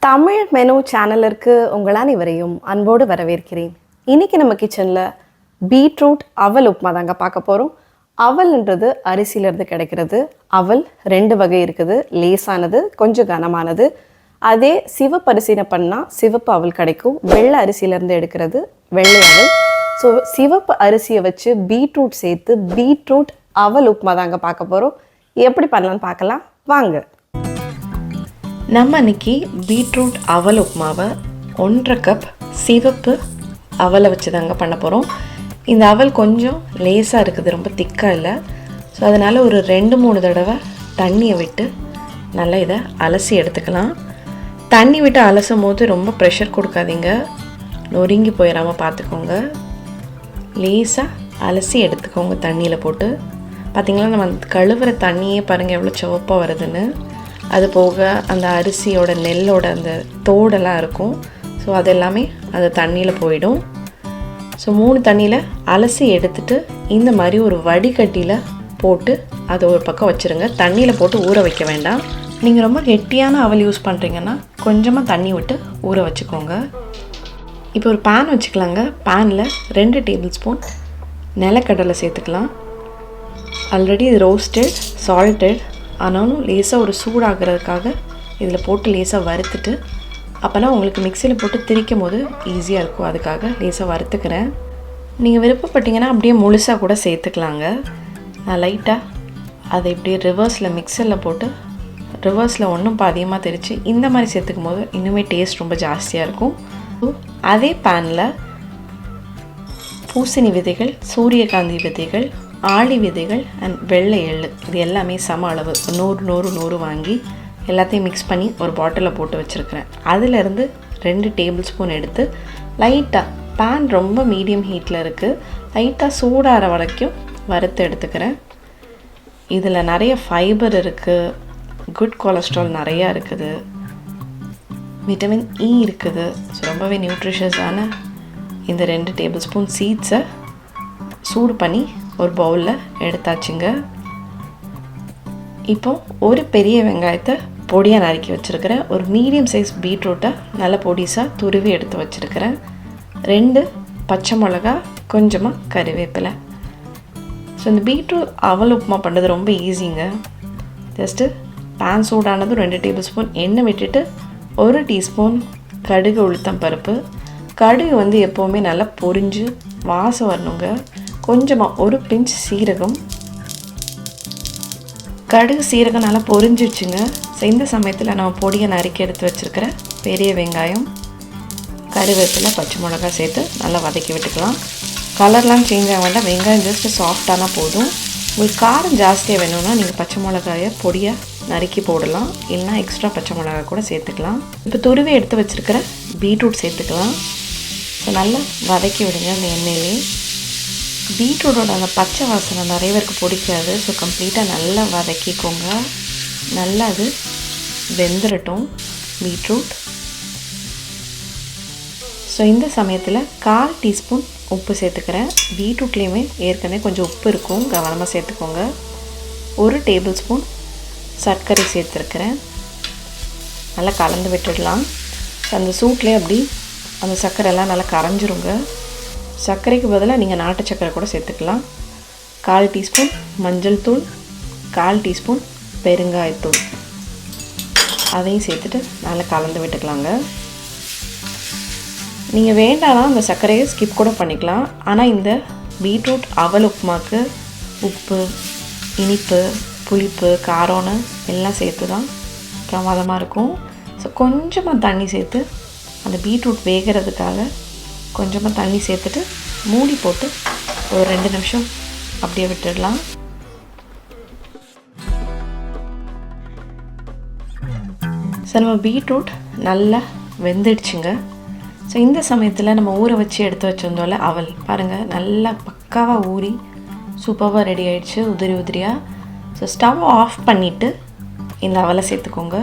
Tamil menu சேனலிற்கு உங்கள் அனைவரையும் அன்போடு வரவேற்கிறேன். இன்னைக்கு நம்ம கிச்சனில் பீட்ரூட் அவல் உப்புமா தாங்க பார்க்க போகிறோம். அவல்ன்றது அரிசியிலேருந்து கிடைக்கிறது. அவல் 2 வகை இருக்குது, லேசானது, கொஞ்சம் கனமானது. அதே சிவப்பு அரிசினை பண்ணால் சிவப்பு அவல் கிடைக்கும், வெள்ளை அரிசியிலேருந்து எடுக்கிறது வெள்ளை அவல். ஸோ சிவப்பு அரிசியை வச்சு பீட்ரூட் சேர்த்து பீட்ரூட் அவல் உப்புமா தாங்க பார்க்க போகிறோம். எப்படி பண்ணலான்னு பார்க்கலாம் வாங்க. நம்ம இன்றைக்கி பீட்ரூட் அவல் உப்புமாவை 1.5 கப் சிவப்பு அவலை வச்சு தாங்க பண்ண போகிறோம். இந்த அவல் கொஞ்சம் லேசாக இருக்குது, ரொம்ப திக்காக இல்லை. ஸோ அதனால் ஒரு 2-3 தடவை தண்ணியை விட்டு நல்லா இதை அலசி எடுத்துக்கலாம். தண்ணி விட்டு அலசும் போது ரொம்ப ப்ரெஷர் கொடுக்காதீங்க, நொறுங்கி போயிடாமல் பார்த்துக்கோங்க. லேசாக அலசி எடுத்துக்கோங்க தண்ணியில் போட்டு. பார்த்திங்களா, நம்ம கழுவுற தண்ணியே பாருங்கள் எவ்வளோ சிவப்பாக வருதுன்னு. அது போக அந்த அரிசியோட நெல்லோட அந்த தோடெல்லாம் இருக்கும், ஸோ அது எல்லாமே அந்த தண்ணியில் போயிடும். ஸோ 3 தண்ணியில் அலசி எடுத்துட்டு இந்த மாதிரி ஒரு வடிகட்டியில் போட்டு அதை ஒரு பக்கம் வச்சுருங்க. தண்ணியில் போட்டு ஊற வைக்க வேண்டாம். நீங்கள் ரொம்ப கெட்டியான அவல் யூஸ் பண்ணுறீங்கன்னா கொஞ்சமாக தண்ணி விட்டு ஊற வச்சுக்கோங்க. இப்போ ஒரு பேன் வச்சுக்கலாங்க. பேனில் 2 டேபிள் ஸ்பூன் நிலக்கடலை சேர்த்துக்கலாம். ஆல்ரெடி இது ரோஸ்டட் சால்டட், ஆனாலும் லேசாக ஒரு சூடாகிறதுக்காக இதில் போட்டு லேசாக வறுத்துட்டு, அப்போனா உங்களுக்கு மிக்சியில் போட்டு திரிக்கும் போது ஈஸியாக இருக்கும், அதுக்காக லேசாக வறுத்துக்கிறேன். நீங்கள் விருப்பப்பட்டீங்கன்னா அப்படியே முழுசாக கூட சேர்த்துக்கலாங்க. நான் லைட்டாக அதை இப்படியே ரிவர்ஸில் மிக்சரில் போட்டு ரிவர்ஸில் ஒன்றும் அதிகமாக திரிச்சு இந்த மாதிரி சேர்த்துக்கும் போது இன்னுமே டேஸ்ட் ரொம்ப ஜாஸ்தியாக இருக்கும். அதே பேனில் பூசணி விதைகள், சூரியகாந்தி விதைகள், ஆளி விதைகள் அண்ட் வெள்ளை எள்ளு, இது எல்லாமே சம அளவு 100 வாங்கி எல்லாத்தையும் மிக்ஸ் பண்ணி ஒரு பாட்டிலில் போட்டு வச்சுருக்கிறேன். அதிலேருந்து 2 டேபிள் ஸ்பூன் எடுத்து லைட்டாக, பேன் ரொம்ப மீடியம் ஹீட்டில் இருக்குது, லைட்டாக சூடாகிற வரைக்கும் வறுத்து எடுத்துக்கிறேன். இதில் நிறைய ஃபைபர் இருக்குது, குட் கொலஸ்ட்ரால் நிறையா இருக்குது, விட்டமின் இ இருக்குது. ஸோ ரொம்பவே நியூட்ரிஷியஸான இந்த 2 டேபிள் ஸ்பூன் சீட்ஸை சூடு பண்ணி ஒரு பவுலில் எடுத்தாச்சுங்க. இப்போ ஒரு பெரிய வெங்காயத்தை பொடியாக நறுக்கி வச்சுருக்கிறேன். ஒரு மீடியம் சைஸ் பீட்ரூட்டை நல்ல பொடிசாக துருவி எடுத்து வச்சுருக்கிறேன். 2 பச்சை மிளகா, கொஞ்சமாக கறிவேப்பிலை. ஸோ இந்த பீட்ரூட் அவல் உப்புமா பண்ணுறது ரொம்ப ஈஸிங்க. ஜஸ்ட்டு பேன் சூடானதும் 2 டேபிள் ஸ்பூன் எண்ணெய் விட்டுட்டு 1 டீஸ்பூன் கடுகு உளுத்தம் பருப்பு. கடுகு எப்போவுமே நல்லா பொரிஞ்சு வாசம் வரணுங்க. கொஞ்சமாக ஒரு பிஞ்ச் சீரகம். கடுகு சீரகம் நல்லா பொரிஞ்சிடுச்சுங்க. ஸோ இந்த சமயத்தில் நம்ம பொடியை நறுக்கி எடுத்து வச்சுருக்கிற பெரிய வெங்காயம், கறிவேப்பிலை, பச்சை மிளகா சேர்த்து நல்லா வதக்கி விட்டுக்கலாம். கலர்லாம் சேஞ்ச் ஆக வேண்டாம், வெங்காயம் ஜஸ்ட்டு சாஃப்டானா போதும். உங்களுக்கு காரம் ஜாஸ்தியாக வேணும்னா நீங்கள் பச்சை மிளகாயை பொடியாக நறுக்கி போடலாம், இல்லைனா எக்ஸ்ட்ரா பச்சை மிளகா கூட சேர்த்துக்கலாம். இப்போ துருவி எடுத்து வச்சுருக்கிற பீட்ரூட் சேர்த்துக்கலாம். ஸோ நல்லா வதக்கி விடுங்க அந்த எண்ணெயிலே. பீட்ரூட்டோட அந்த பச்சை வாசனை நிறைய பேருக்கு பிடிக்காது, ஸோ கம்ப்ளீட்டாக நல்லா வதக்கிக்கோங்க. நல்லா அது வெந்துடட்டும் பீட்ரூட். ஸோ இந்த சமயத்தில் 1/4 டீஸ்பூன் உப்பு சேர்த்துக்கிறேன். பீட்ரூட்லேயுமே ஏற்கனவே கொஞ்சம் உப்பு இருக்கும், கவனமாக சேர்த்துக்கோங்க. 1 டேபிள் ஸ்பூன் சர்க்கரை சேர்த்துருக்கிறேன். நல்லா கலந்து விட்டுடலாம். அந்த சூட்லேயே அப்படி அந்த சர்க்கரைலாம் நல்லா கரைஞ்சிருங்க. சர்க்கரைக்கு பதிலாக நீங்கள் நாட்டு சர்க்கரை கூட சேர்த்துக்கலாம். 1/4 டீஸ்பூன் மஞ்சள் தூள், 1/4 டீஸ்பூன் பெருங்காயத்தூள், அதையும் சேர்த்துட்டு நல்லா கலந்து விட்டுக்கலாங்க. நீங்கள் வேண்டாம்னா அந்த சர்க்கரையை ஸ்கிப் கூட பண்ணிக்கலாம். ஆனால் இந்த பீட்ரூட் அவல் உப்புமாக்கு உப்பு, இனிப்பு, புளிப்பு, காரம்னு எல்லாம் சேர்த்து தான் பிரமாதமாக இருக்கும். ஸோ கொஞ்சமாக தண்ணி சேர்த்து அந்த பீட்ரூட் வேகிறதுக்காக கொஞ்சமாக தண்ணி சேர்த்துட்டு மூடி போட்டு ஒரு 2 நிமிஷம் அப்படியே விட்டுடலாம். ஸோ நம்ம பீட்ரூட் நல்லா வெந்துடுச்சுங்க. ஸோ இந்த சமயத்தில் நம்ம ஊற வச்சு எடுத்து வச்சுருந்தோம்ல அவல், பாருங்கள் நல்லா பக்காவாக ஊறி சூப்பராக ரெடி ஆகிடுச்சு, உதிரி உதிரியாக. ஸோ ஸ்டவ் ஆஃப் பண்ணிவிட்டு இந்த அவலை சேர்த்துக்கோங்க.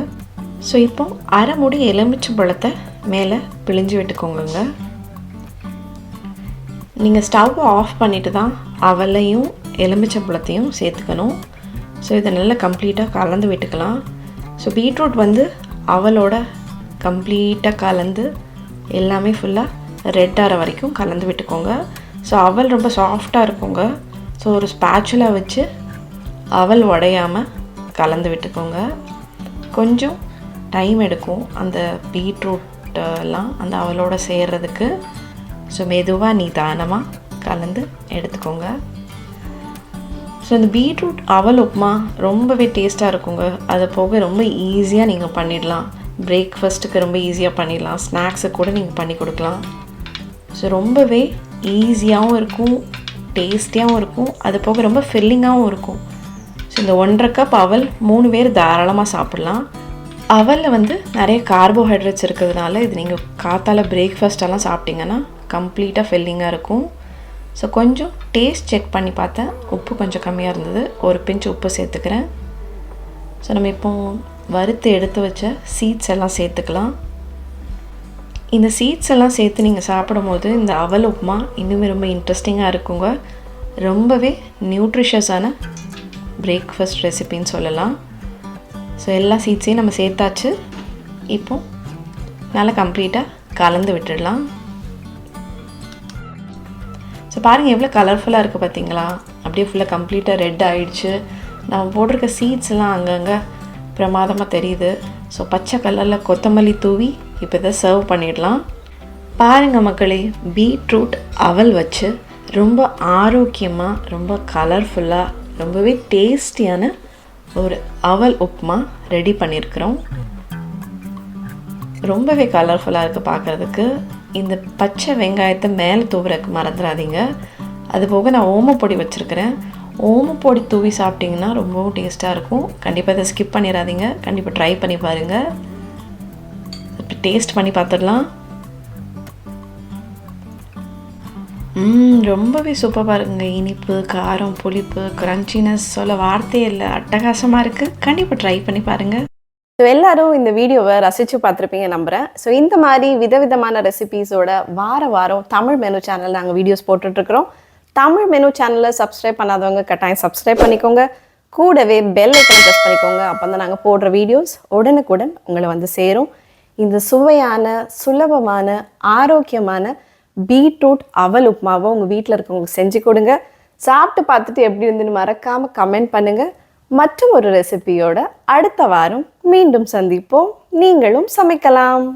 ஸோ இப்போ அரை மூடி எலுமிச்சம்பழத்தை மேலே பிழிஞ்சு விட்டுக்கோங்க. நீங்கள் ஸ்டவ் ஆஃப் பண்ணிவிட்டு தான் அவலையும் எலுமிச்சம்பழத்தையும் சேர்த்துக்கணும். ஸோ இதை நல்லா கம்ப்ளீட்டாக கலந்து விட்டுக்கலாம். ஸோ பீட்ரூட் வந்து அவலோட கம்ப்ளீட்டாக கலந்து எல்லாமே ஃபுல்லாக ரெட் ஆகிற வரைக்கும் கலந்து விட்டுக்கோங்க. ஸோ அவல் ரொம்ப சாஃப்டாக இருக்குங்க. ஸோ ஒரு ஸ்பேச்சுலா வச்சு அவல் உடையாமல் கலந்து விட்டுக்கோங்க. கொஞ்சம் டைம் எடுக்கும் அந்த பீட்ரூட்டெல்லாம் அந்த அவலோட சேர்கிறதுக்கு. ஸோ மெதுவாக நிதானமாக கலந்து எடுத்துக்கோங்க. ஸோ இந்த பீட்ரூட் அவல் உப்புமா ரொம்பவே டேஸ்ட்டாக இருக்குங்க. அது போக ரொம்ப ஈஸியாக நீங்கள் பண்ணிடலாம். பிரேக்ஃபாஸ்ட்டுக்கு ரொம்ப ஈஸியாக பண்ணிடலாம். ஸ்நாக்ஸுக்கு கூட நீங்கள் பண்ணி கொடுக்கலாம். ஸோ ரொம்பவே ஈஸியாகவும் இருக்கும், டேஸ்டியாகவும் இருக்கும், அது போக ரொம்ப ஃபில்லிங்காகவும் இருக்கும். ஸோ இந்த 1.5 கப் அவல் 3 பேர் தாராளமாக சாப்பிட்லாம். அவலில் வந்து நிறைய கார்போஹைட்ரேட்ஸ் இருக்கிறதுனால இது நீங்கள் காத்தால பிரேக்ஃபாஸ்ட்டெல்லாம் சாப்பிட்டிங்கன்னா கம்ப்ளீட்டாக ஃபில்லிங்காக இருக்கும். ஸோ கொஞ்சம் டேஸ்ட் செக் பண்ணி பார்த்தேன், உப்பு கொஞ்சம் கம்மியாக இருந்தது, ஒரு பிஞ்ச் உப்பு சேர்த்துக்கிறேன். ஸோ நம்ம இப்போ வறுத்து எடுத்து வச்ச சீட்ஸ் எல்லாம் சேர்த்துக்கலாம். இந்த சீட்ஸ் எல்லாம் சேர்த்து நீங்கள் சாப்பிடும்போது இந்த அவல் உப்புமா இன்னுமே ரொம்ப இன்ட்ரெஸ்டிங்காக இருக்குங்க. ரொம்பவே நியூட்ரிஷியஸான பிரேக்ஃபாஸ்ட் ரெசிபின்னு சொல்லலாம். ஸோ எல்லா சீட்ஸையும் நம்ம சேர்த்தாச்சு. இப்போ நல்லா கம்ப்ளீட்டாக கலந்து விட்டுடலாம். ஸோ பாருங்கள் எவ்வளோ கலர்ஃபுல்லாக இருக்குது பார்த்தீங்களா? அப்படியே ஃபுல்லாக கம்ப்ளீட்டாக ரெட் ஆகிடுச்சு. நம்ம போட்டிருக்க சீட்ஸ் எல்லாம் அங்கங்கே பிரமாதமாக தெரியுது. ஸோ பச்சை கலரில் கொத்தமல்லி தூவி இப்போ இதை சர்வ் பண்ணிடலாம். பாருங்கள் மக்களே, பீட்ரூட் அவல் வச்சு ரொம்ப ஆரோக்கியமாக, ரொம்ப கலர்ஃபுல்லாக, ரொம்பவே டேஸ்டியான ஒரு அவல் உப்புமா ரெடி பண்ணியிருக்கிறோம். ரொம்பவே கலர்ஃபுல்லாக இருக்குது பார்க்குறதுக்கு. இந்த பச்சை வெங்காயத்தை மேலே தூவுறதுக்கு மறந்துடாதீங்க. அதுபோக நான் ஓமப்பொடி வச்சுருக்கிறேன். ஓமப்பொடி தூவி சாப்பிட்டிங்கன்னா ரொம்பவும் டேஸ்ட்டாக இருக்கும். கண்டிப்பாக இதை ஸ்கிப் பண்ணிடாதீங்க, கண்டிப்பாக ட்ரை பண்ணி பாருங்கள். இப்போ டேஸ்ட் பண்ணி பார்த்துடலாம். ரொம்பவே சூப்பராக இருக்குங்க. இனிப்பு, காரம், புளிப்பு, க்ரன்ச்சினஸ் சொல்ல வார்த்தையே இல்லை, அட்டகாசமாக இருக்குது. கண்டிப்பாக ட்ரை பண்ணி பாருங்கள். ஸோ எல்லாரும் இந்த வீடியோவை ரசித்து பார்த்துருப்பீங்க நம்புகிறேன். ஸோ இந்த மாதிரி விதவிதமான ரெசிபீஸோட வாரம் தமிழ் மெனு சேனல் நாங்கள் வீடியோஸ் போட்டுட்ருக்குறோம். தமிழ் மெனு சேனலை சப்ஸ்கிரைப் பண்ணாதவங்க கட்டாயம் சப்ஸ்கிரைப் பண்ணிக்கோங்க. கூடவே பெல் ஐக்கனை ப்ரெஸ் பண்ணிக்கோங்க. அப்போ தான் நாங்கள் போடுற வீடியோஸ் உடனுக்குடன் உங்களை வந்து சேரும். இந்த சுவையான, சுலபமான, ஆரோக்கியமான பீட்ரூட் அவல் உப்புமாவை உங்கள் வீட்டில் இருக்கவங்களுக்கு செஞ்சு கொடுங்க. சாப்பிட்டு பார்த்துட்டு எப்படி இருந்துன்னு மறக்காமல் கமெண்ட் பண்ணுங்கள். மற்றும் ஒரு ரெசிபியோட அடுத்த வாரம் மீண்டும் சந்திப்போம். நீங்களும் சமைக்கலாம்.